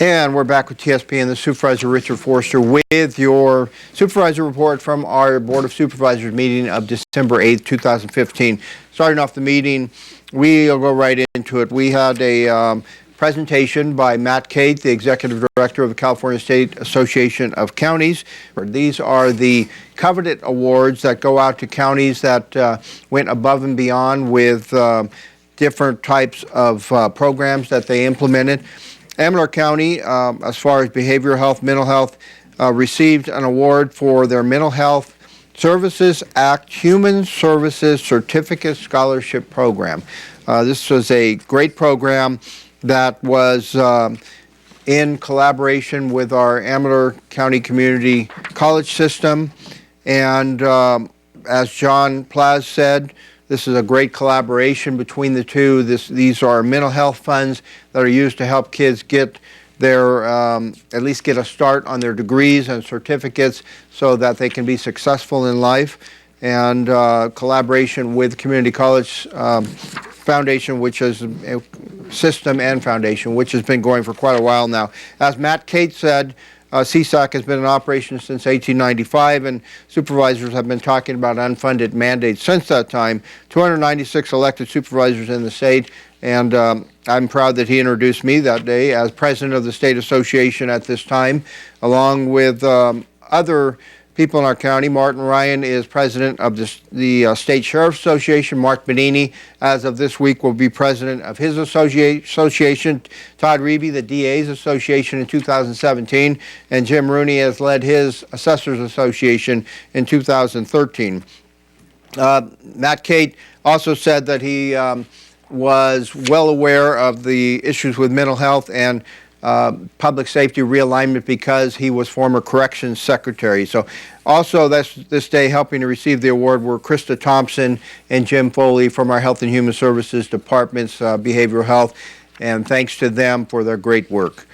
And we're back with TSPN, the Supervisor Richard Forster, with your Supervisor report from our Board of Supervisors meeting of December 8th, 2015. Starting off the meeting, we'll go right into it. We had a presentation by Matt Cate, the Executive Director of the California State Association of Counties. These are the coveted awards that go out to counties that went above and beyond with different types of programs that they implemented. Amador County, as far as behavioral health, mental health, received an award for their Mental Health Services Act Human Services Certificate Scholarship Program. This was a great program that was in collaboration with our Amador County Community College system. And as John Plaz said, this is a great collaboration between the two. These are mental health funds that are used to help kids get their, at least get a start on their degrees and certificates so that they can be successful in life. And collaboration with Community College Foundation, which is a system and foundation, which has been going for quite a while now. As Matt Cate said, CSAC has been in operation since 1895, and supervisors have been talking about unfunded mandates since that time. 296 elected supervisors in the state, and I'm proud that he introduced me that day as president of the state association at this time, along with other people in our county. Martin Ryan is president of the State Sheriff's Association. Mark Benini, as of this week, will be president of his association. Todd Reeby, the DA's association in 2017. And Jim Rooney has led his Assessors Association in 2013. Matt Cate also said that he was well aware of the issues with mental health and public safety realignment because he was former corrections secretary. So also this day helping to receive the award were Krista Thompson and Jim Foley from our Health and Human Services Department's Behavioral Health, and thanks to them for their great work.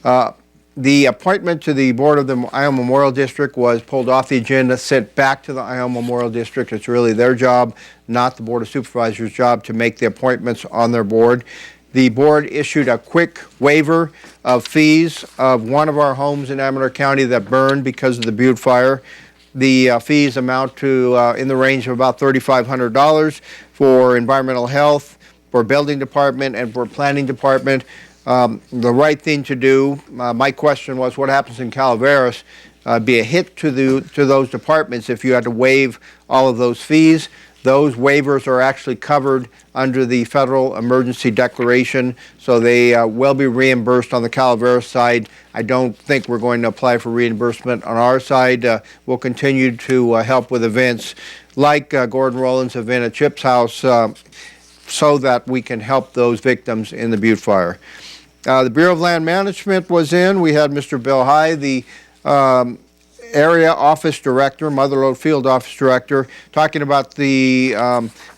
The appointment to the board of the Ione Memorial District was pulled off the agenda, sent back to the Ione Memorial District. It's really their job, not the Board of Supervisors' job, to make the appointments on their board. The board issued a quick waiver of fees of one of our homes in Amador County that burned because of the Butte fire. The fees amount to in the range of about $3,500 for environmental health, for building department, and for planning department. The right thing to do. My question was, what happens in Calaveras? Be a hit to those departments if you had to waive all of those fees. Those waivers are actually covered under the federal emergency declaration, so they will be reimbursed on the Calaveras side. I don't think we're going to apply for reimbursement on our side. We'll continue to help with events like Gordon Rowland's event at Chip's house so that we can help those victims in the Butte fire. The Bureau of Land Management was in. We had Mr. Bill High, the Area Office Director, Motherlode Field Office Director, talking about the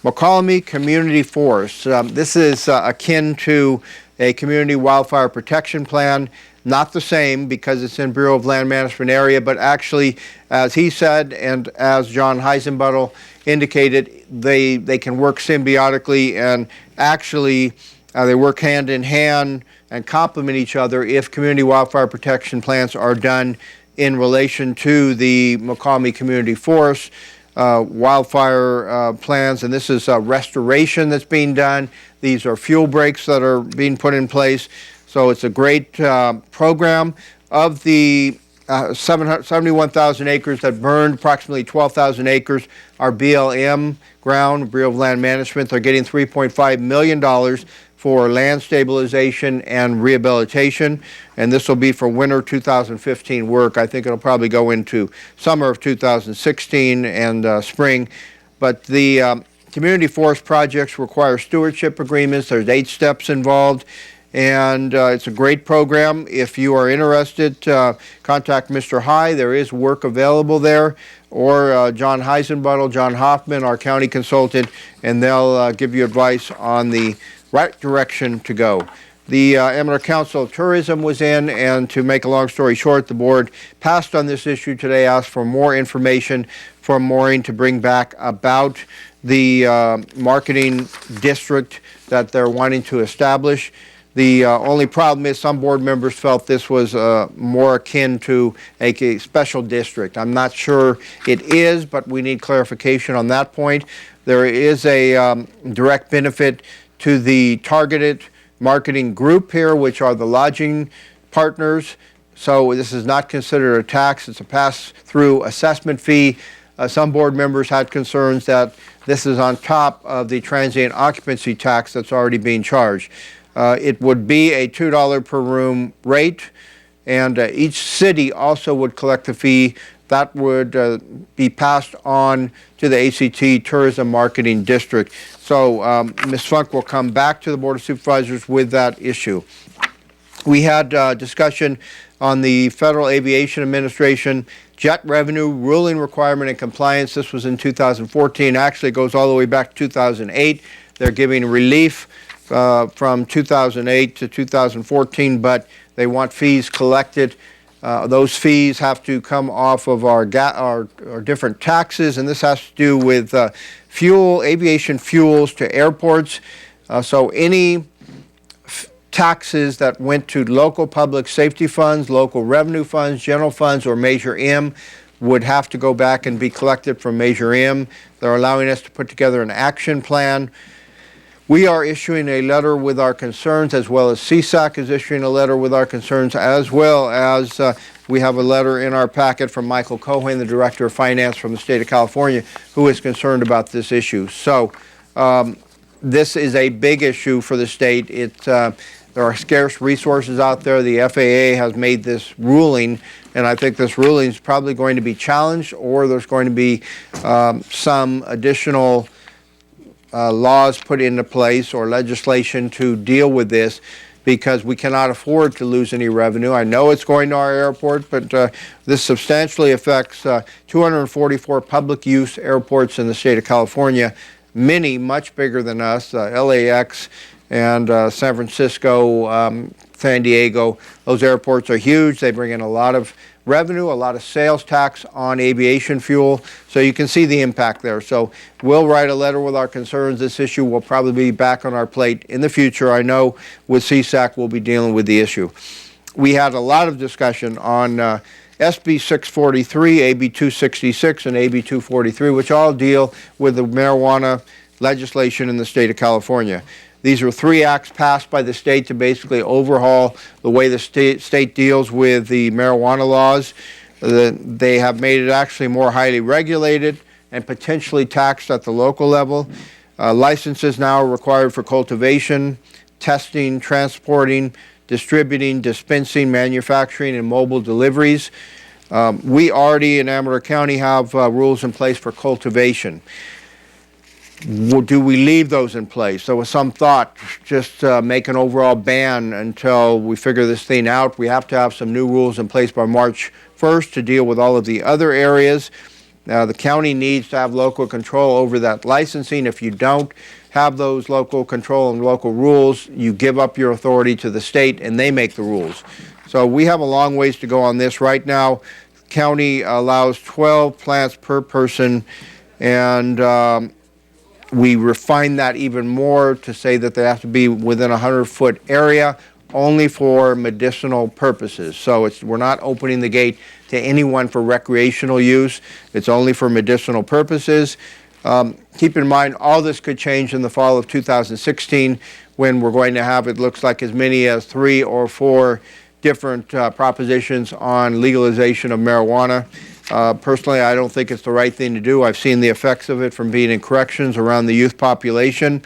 McCallamy Community Forest. This is akin to a community wildfire protection plan. Not the same because it's in Bureau of Land Management area, but actually, as he said, and as John Heisenbuttel indicated, they can work symbiotically, and actually they work hand in hand and complement each other if community wildfire protection plans are done in relation to the McCallamy Community Forest wildfire plans. And this is restoration that's being done. These are fuel breaks that are being put in place. So it's a great program. Of the 71,000 acres that burned, approximately 12,000 acres are BLM ground, Bureau of Land Management. They're getting $3.5 million for land stabilization and rehabilitation, and this will be for winter 2015 work. I think it'll probably go into summer of 2016 and spring. But the community forest projects require stewardship agreements. There's 8 steps involved, and it's a great program. If you are interested, contact Mr. High. There is work available there, or John Heisenbuttel, John Hoffman, our county consultant, and they'll give you advice on the right direction to go. The Amador Council of Tourism was in, and to make a long story short, the board passed on this issue today, asked for more information from Maureen to bring back about the marketing district that they're wanting to establish. The only problem is some board members felt this was more akin to a special district. I'm not sure it is, but we need clarification on that point. There is a direct benefit to the targeted marketing group here, which are the lodging partners. So this is not considered a tax. It's a pass-through assessment fee. Some board members had concerns that this is on top of the transient occupancy tax that's already being charged. It would be a $2 per room rate, and each city also would collect the fee. That would be passed on to the ACT Tourism Marketing District. So Ms. Funk will come back to the Board of Supervisors with that issue. We had discussion on the Federal Aviation Administration jet revenue ruling requirement and compliance. This was in 2014. Actually, it goes all the way back to 2008. They're giving relief from 2008 to 2014, but they want fees collected. Those fees have to come off of our different taxes, and this has to do with aviation fuels to airports. So any taxes that went to local public safety funds, local revenue funds, general funds, or Measure M would have to go back and be collected from Measure M. They're allowing us to put together an action plan. We are issuing a letter with our concerns, as well as CSAC is issuing a letter with our concerns, as well as we have a letter in our packet from Michael Cohen, the Director of Finance from the state of California, who is concerned about this issue. So this is a big issue for the state. There are scarce resources out there. The FAA has made this ruling, and I think this ruling is probably going to be challenged, or there's going to be some additional laws put into place or legislation to deal with this, because we cannot afford to lose any revenue. I know it's going to our airport, but this substantially affects 244 public use airports in the state of California, many much bigger than us, LAX and San Francisco, San Diego. Those airports are huge. They bring in a lot of revenue, a lot of sales tax on aviation fuel. So you can see the impact there. So we'll write a letter with our concerns. This issue will probably be back on our plate in the future. I know with CSAC we'll be dealing with the issue. We had a lot of discussion on SB 643, AB 266, and AB 243, which all deal with the marijuana legislation in the state of California. These are 3 acts passed by the state to basically overhaul the way the state deals with the marijuana laws. They have made it actually more highly regulated and potentially taxed at the local level. Licenses now are required for cultivation, testing, transporting, distributing, dispensing, manufacturing, and mobile deliveries. We already in Amador County have rules in place for cultivation. Do we leave those in place? There was some thought, just make an overall ban until we figure this thing out. We have to have some new rules in place by March 1st to deal with all of the other areas. The county needs to have local control over that licensing. If you don't have those local control and local rules, you give up your authority to the state and they make the rules. So we have a long ways to go on this. Right now, the county allows 12 plants per person, and we refine that even more to say that they have to be within a 100-foot area only for medicinal purposes. So we're not opening the gate to anyone for recreational use. It's only for medicinal purposes. Keep in mind, all this could change in the fall of 2016 when we're going to have, it looks like, as many as 3 or 4 different propositions on legalization of marijuana. Personally, I don't think it's the right thing to do. I've seen the effects of it from being in corrections around the youth population.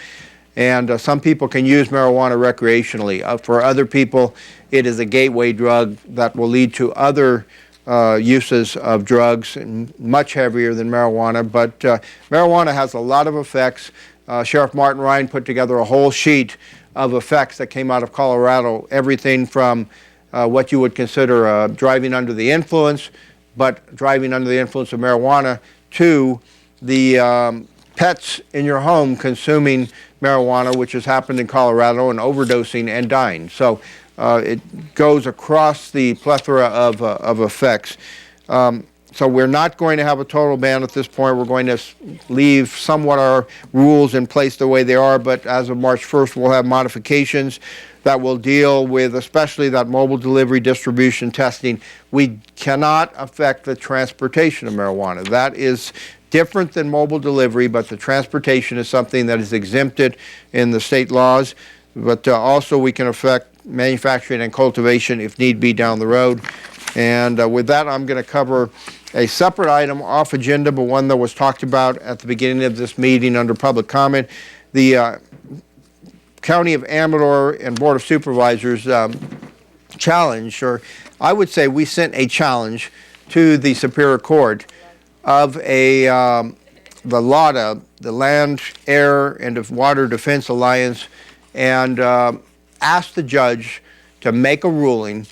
And some people can use marijuana recreationally. For other people, it is a gateway drug that will lead to other uses of drugs, and much heavier than marijuana. But marijuana has a lot of effects. Sheriff Martin Ryan put together a whole sheet of effects that came out of Colorado, everything from what you would consider driving under the influence, but driving under the influence of marijuana, to the pets in your home consuming marijuana, which has happened in Colorado, and overdosing and dying. So it goes across the plethora of effects. So we're not going to have a total ban at this point. We're going to leave somewhat our rules in place the way they are, but as of March 1st, we'll have modifications that will deal with especially that mobile delivery, distribution, testing. We cannot affect the transportation of marijuana. That is different than mobile delivery, but the transportation is something that is exempted in the state laws. But also we can affect manufacturing and cultivation if need be down the road. And with that, I'm going to cover a separate item off agenda, but one that was talked about at the beginning of this meeting under public comment. The County of Amador and Board of Supervisors challenge, or I would say we sent a challenge to the Superior Court of the LADA, the Land, Air, and Water Defense Alliance, and asked the judge to make a ruling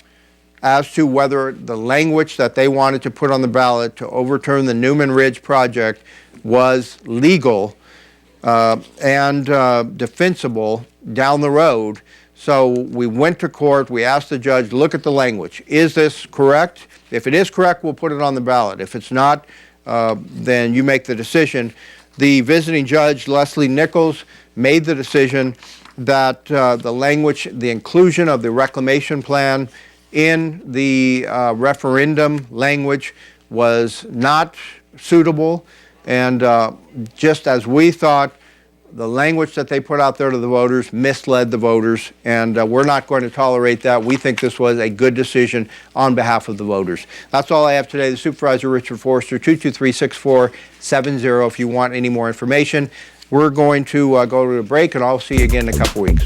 as to whether the language that they wanted to put on the ballot to overturn the Newman Ridge project was legal and defensible down the road. So we went to court, we asked the judge, look at the language. Is this correct? If it is correct, we'll put it on the ballot. If it's not, then you make the decision. The visiting judge, Leslie Nichols, made the decision that the language, the inclusion of the reclamation plan in the referendum language was not suitable, and just as we thought, the language that they put out there to the voters misled the voters, and we're not going to tolerate that. We think this was a good decision on behalf of the voters. That's all I have today. The Supervisor, Richard Forster, 223-6470 if you want any more information. We're going to go to a break, and I'll see you again in a couple weeks.